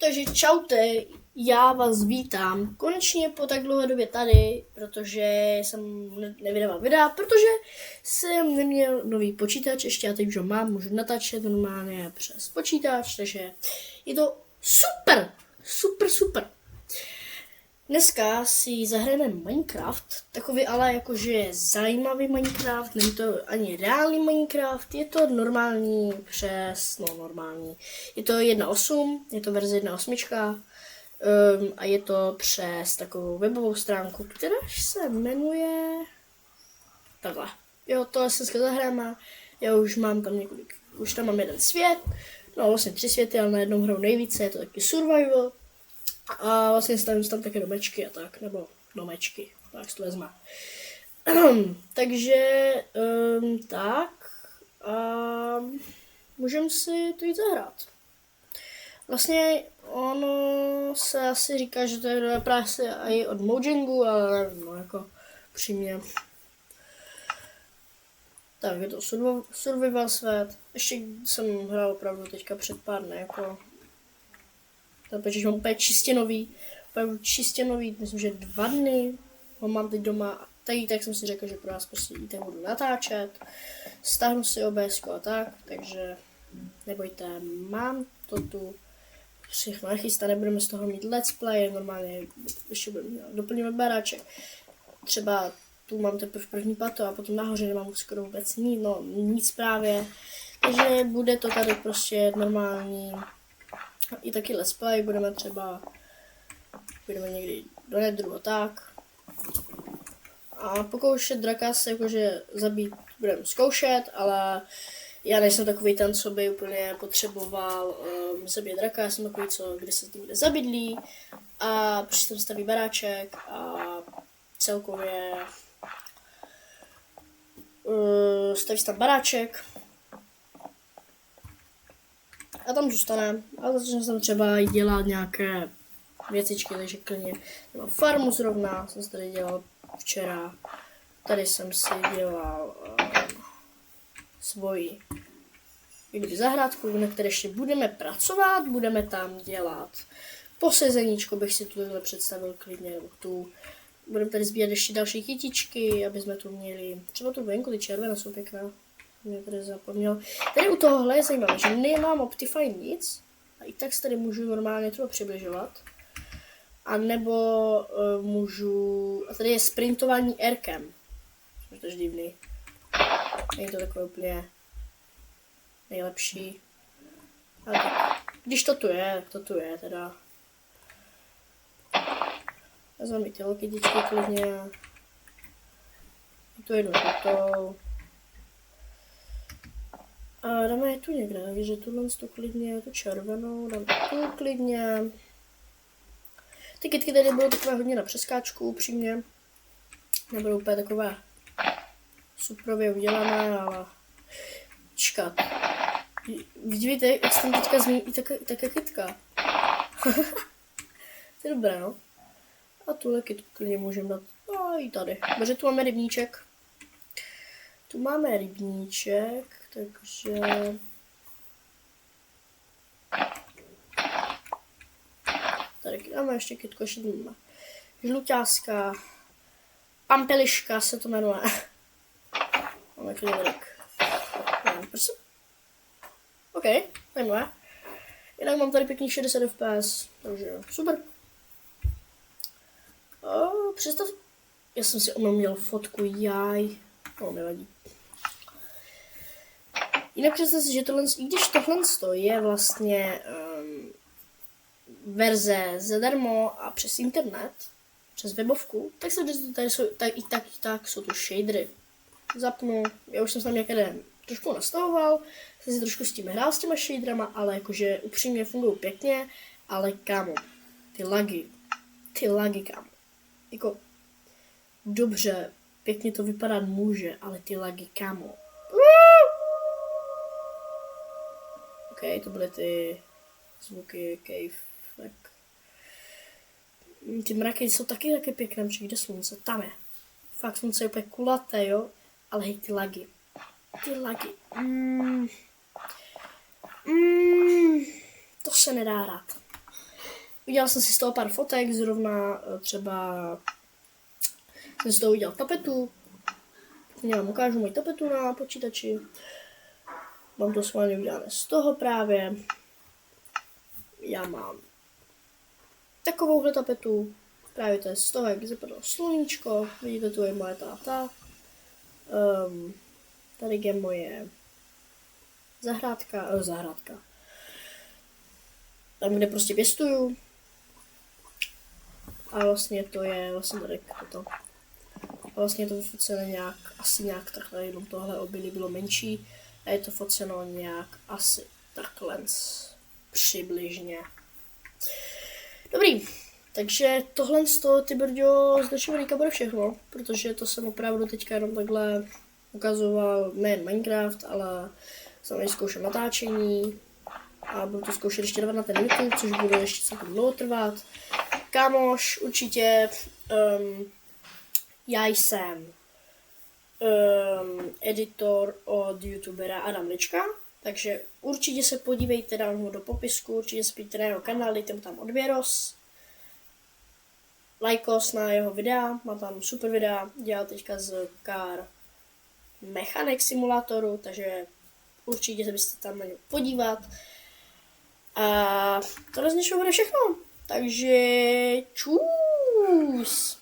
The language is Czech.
Takže čaute, já vás vítám konečně po tak dlouhé době tady, protože jsem nevydával videa, protože jsem neměl nový počítač, ještě já teď už ho mám, můžu natáčet normálně přes počítač, takže je to super. Dneska si zahrajeme Minecraft, takový ale jakože zajímavý Minecraft, není to ani reálný Minecraft, je to normální normální. Je to 1.8, je to verze 1.8 a je to přes takovou webovou stránku, která se jmenuje takhle. Jo, to se dneska zahrajeme, já už mám tam už tam mám jeden svět, no vlastně 3 světy, ale na jednom hrou nejvíce, je to taky survival. A vlastně stavím tam také domečky a tak, nebo domečky, tak si to vezme. Takže tak a můžeme si to jít zahrát. Vlastně ono se asi říká, že to je právě i od Mojangu, ale nevím, no jako přímě. Tak je to survival svět. Ještě jsem hrál opravdu teďka před pár dny, jako protože mám úplně čistě nový, myslím, že 2 dny ho mám teď doma, tak jsem si řekl, že pro vás prostě i tak budu natáčet, stáhnu si OBS a tak, takže nebojte, mám to tu všechno nachystané, nebudeme z toho mít let's play, normálně ještě doplníme baráček, třeba tu mám teprve první pato a potom nahoře nemám skoro vůbec nic právě, takže bude to tady prostě normální. I taky let's play, budeme někdy do nedru a tak. A pokoušet draka se jakože zabít budeme zkoušet, ale já nejsem takový ten, co by úplně potřeboval zabít draka, já jsem takový, kde se někde zabydlí a přitom staví baráček a celkově staví tam baráček a tam zůstane, ale začne jsem třeba i dělat nějaké věcičky, takže klidně mám farmu zrovna, jsem si tady dělal včera, tady jsem si dělal svoji zahrádku, na které ještě budeme pracovat, budeme tam dělat posezeníčko, bych si tuhle představil klidně, nebo tu. Budeme tady sbírat ještě další kytičky, aby jsme tu měli, třeba tu venku, ty červené jsou pěkné. Mě tady zapomněl. Tady u tohohle je zajímavé, že nemám Optifine nic a i tak se tady můžu normálně třeba přibližovat. A nebo můžu, a tady je sprintování aircam, což je divný. Není to takové úplně nejlepší. Ale když to tu je, tak to tu je teda. Vezmeme i ty kytičky klidně. Tu jednu tuto. A dáme je tu někde, takže tuhle tu klidně, tu červenou, dáme tu klidně. Ty kytky tady budou takové hodně na přeskáčku, upřímně. Nebudou úplně takové suprově udělané, ale čekat. Vidíte, jak jsem teďka zmínil i také kytka. To je dobré, no. A tuhle kytku klidně můžeme dát i tady. Protože tu máme rybníček. Takže tady dáme ještě kytku, ještě máme žluťáska, pampeliška se to jmenuje. Máme klidek. OK, zajímavé. Jinak mám tady pěkný 60 fps, takže super. Představ, já jsem si měl fotku, nevadí. Jinak představ si, že i když tohle je vlastně verze zadarmo a přes internet, přes webovku, tak se tady jsou, tak jsou tu shadery. Zapnu, já už jsem tam někde trošku nastavoval, jsem si trošku s tím hrál s těma shaderama, ale jakože upřímně fungují pěkně, ale kámo, ty lagy kámo. Jako, dobře, pěkně to vypadat může, ale ty lagy kámo. OK, to byly ty zvuky cave, tak. Ty mraky jsou taky pěkné, protože jde slunce, tam je. Fakt slunce je úplně kulaté, jo, ale hej, ty lagy. To se nedá hrát. Udělal jsem si z toho pár fotek, zrovna třeba jsem z toho udělal tapetu. Já vám ukážu moji tapetu na počítači. Mám to schválně udělané z toho právě. Já mám takovouhle tapetu. Právě to je z toho, jak zapadlo sluníčko. Vidíte, tu je moje táta. Tady je moje zahrádka. Tam, kde prostě pěstuju. A vlastně to je vlastně tady to. A vlastně je to vyfoceno nějak, asi nějak takhle, jenom tohle obilí bylo menší. A je to foceno nějak asi takhle přibližně. Dobrý, takže tohle z toho, ty brďo, z našeho videa bude všechno, protože to jsem opravdu teďka jenom takhle ukazoval nejen Minecraft, ale jsem i zkoušel natáčení a budu to zkoušet ještě dávat na ten YouTube, což bude ještě celkem dlouho trvat. Kámoš, určitě já jsem editor od youtubera Adam Lička, takže určitě se podívejte, dám ho do popisku, určitě se podívejte na jeho kanál, dejte mu tam odběros, lajkos na jeho videa, má tam super videa, dělal teďka z Car Mechanic simulátoru, takže určitě se byste tam na něj podívat. A to z něčeho bude všechno, takže čus!